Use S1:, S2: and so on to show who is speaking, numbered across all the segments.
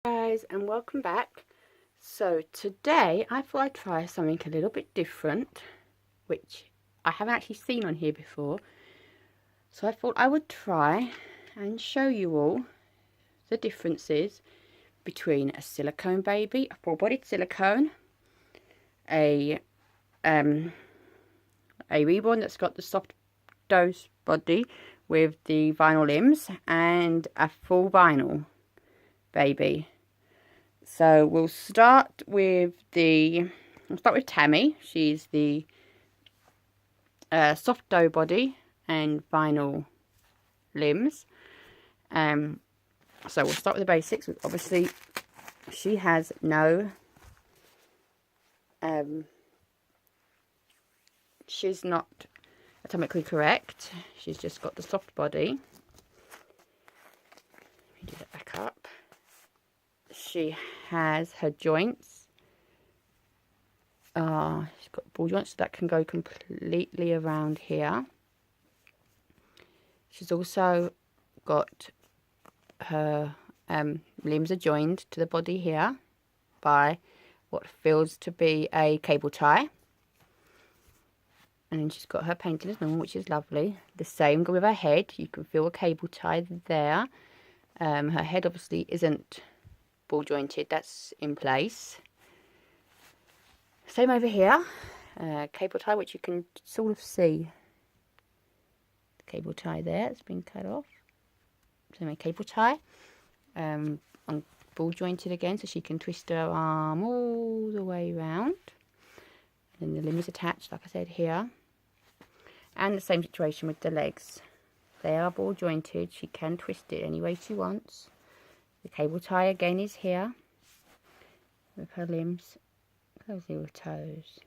S1: Guys, and welcome back. So today I thought I'd try something a little bit different, which I haven't actually seen on here before. So I thought I would try and show you all the differences between a silicone baby, a full-bodied silicone, a Reborn that's got the soft dose body with the vinyl limbs, and a full vinyl baby. So we'll start with Tammy. She's the soft dough body and vinyl limbs. So we'll start with the basics. Obviously, she has no. She's not anatomically correct. She's just got the soft body. Let me do that back up. She has her joints. She's got ball joints that can go completely around here. She's also got her limbs are joined to the body here by what feels to be a cable tie. And then she's got her painted as normal, which is lovely. The same with her head. You can feel a cable tie there. Her head obviously isn't ball jointed, that's in place. Same over here. Cable tie, which you can sort of see. The cable tie there, it's been cut off. Same cable tie. On ball jointed again, so she can twist her arm all the way around. And the limb is attached, like I said, here. And the same situation with the legs. They are ball jointed. She can twist it any way she wants. The cable tie again is here. With her limbs. Close your toes.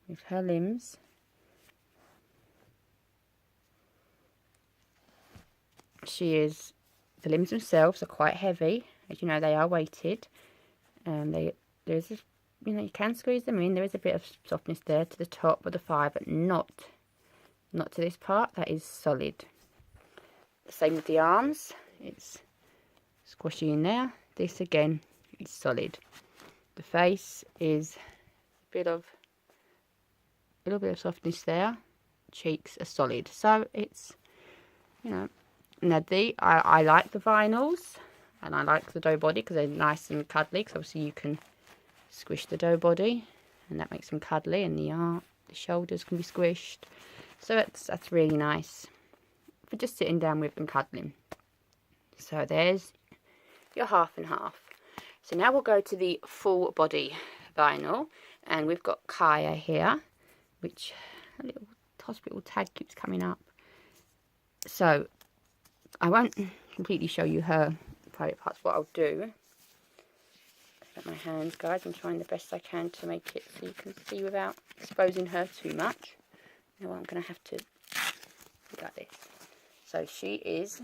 S1: With her limbs. The limbs themselves are quite heavy. As you know, they are weighted. There's a, you can squeeze them in. There is a bit of softness there to the top of the thigh, but not to this part. That is solid. The same with the arms. It's squashy in there. This again is solid. The face is a little bit of softness there. Cheeks are solid. So it's, now I like the vinyls and I like the dough body because they're nice and cuddly. Because obviously you can squish the dough body and that makes them cuddly, and the shoulders can be squished. So that's really nice for just sitting down with and cuddling. So there's your half and half. So now we'll go to the full body vinyl, and we've got Kaya here, which a little hospital tag keeps coming up. So I won't completely show you her private parts. What I'll do, at my hands, guys, I'm trying the best I can to make it so you can see without exposing her too much. Now I'm going to have to do like this. So she is,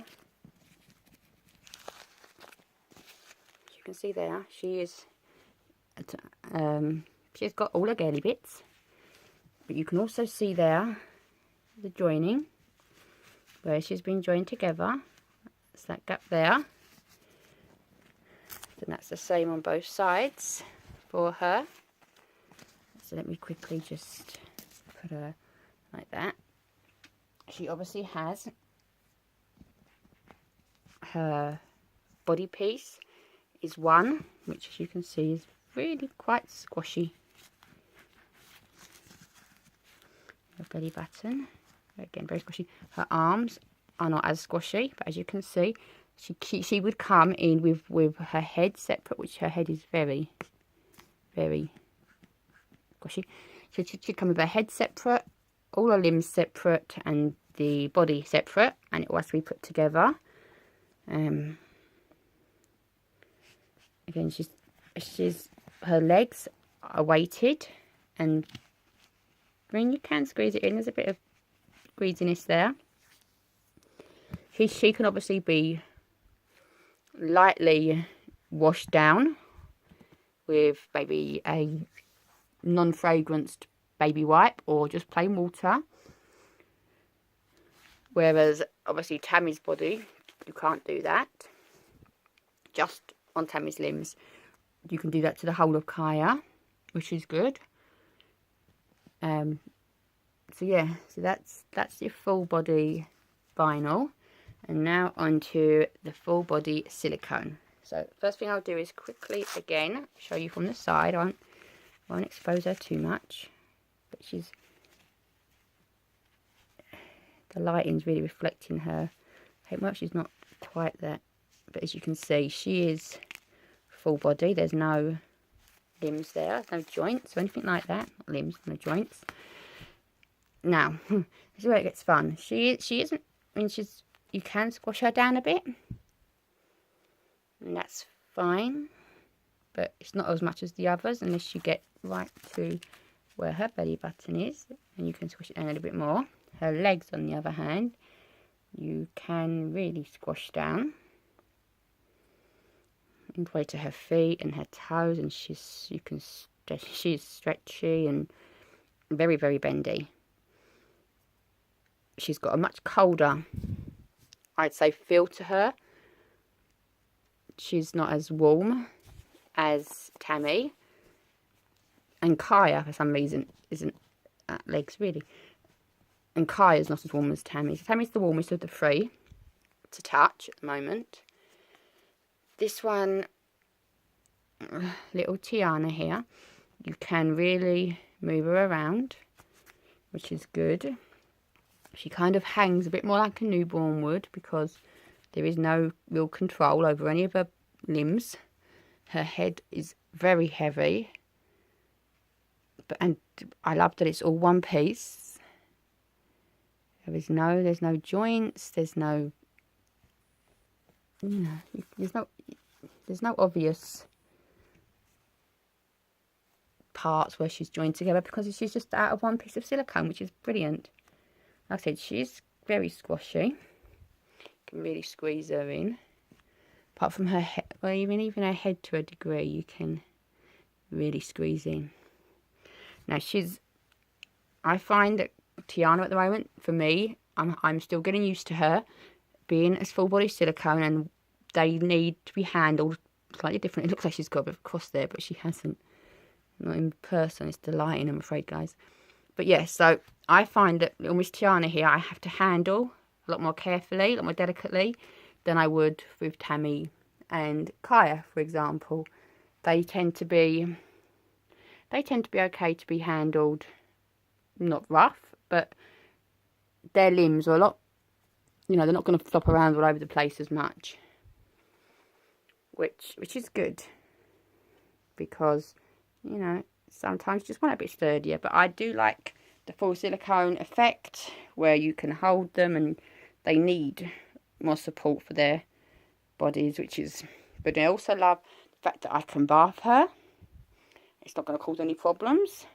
S1: as you can see there, she's got all her girly bits, but you can also see there the joining where she's been joined together. That's that gap there. And that's the same on both sides for her. So let me quickly just put her like that. She obviously has her body piece is one, which as you can see is really quite squashy. Her belly button, again very squashy. Her arms are not as squashy, but as you can see, she would come in with her head separate, which her head is very, very squashy. So she'd come with her head separate, all her limbs separate, and the body separate, and it all has to be put together. Again, her legs are weighted, and I mean you can squeeze it in. There's a bit of greasiness there. She can obviously be lightly washed down with maybe a non-fragranced baby wipe or just plain water. Whereas obviously Tammy's body, you can't do that. just on Tammy's limbs. You can do that to the whole of Kaya, which is good. So yeah, so that's your full body vinyl. And now onto the full body silicone. So first thing I'll do is quickly again show you from the side. I won't expose her too much, but the lighting's really reflecting her. Well, she's not quite that, but as you can see, she is full body. There's no limbs there, no joints or anything like that. Not limbs, no joints. Now, this is where it gets fun. She isn't. I mean, you can squash her down a bit, and that's fine. But it's not as much as the others, unless you get right to where her belly button is, and you can squish it down a little bit more. Her legs, on the other hand, you can really squash down all the way to her feet and her toes, and she's stretchy and very, very bendy. She's got a much colder, I'd say, feel to her. She's not as warm as Tammy, and Kaya for some reason isn't at legs really, and Kaya's not as warm as Tammy. So Tammy's the warmest of the three to touch at the moment. This one, little Tiana here, you can really move her around, which is good. She kind of hangs a bit more like a newborn would, because there is no real control over any of her limbs. Her head is very heavy, and I love that it's all one piece. There's no joints. There's no, there's no obvious parts where she's joined together, because she's just out of one piece of silicone, which is brilliant. Like I said, she's very squashy. You can really squeeze her in. Apart from her head, well, even her head to a degree, you can really squeeze in. Now I find that Tiana at the moment, for me, I'm still getting used to her being as full body silicone, and they need to be handled slightly different. It looks like she's got a bit of a cross there, but she hasn't. Not in person. It's the lighting, I'm afraid, guys. But yeah, so I find that little Miss Tiana here, I have to handle a lot more carefully, a lot more delicately than I would with Tammy and Kaya, for example. They tend to be okay to be handled, not rough, but their limbs are a lot, they're not going to flop around all over the place as much, which is good, because sometimes you just want a bit sturdier. But I do like the full silicone effect, where you can hold them and they need more support for their bodies, which is, but I also love the fact that I can bath her. It's not going to cause any problems.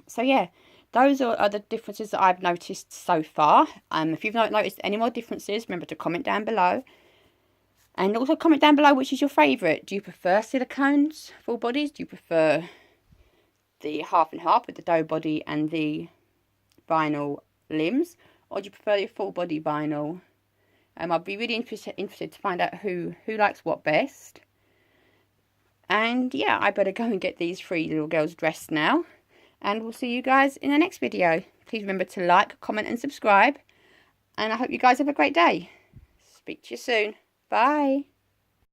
S1: So yeah, those are the differences that I've noticed so far. If you've not noticed any more differences, remember to comment down below. And also comment down below which is your favourite. Do you prefer silicones, full bodies? Do you prefer the half and half with the dough body and the vinyl limbs? Or do you prefer the full body vinyl? I'd be really interested to find out who likes what best. And yeah, I better go and get these three little girls dressed now. And we'll see you guys in the next video. Please remember to like, comment and subscribe. And I hope you guys have a great day. Speak to you soon. Bye.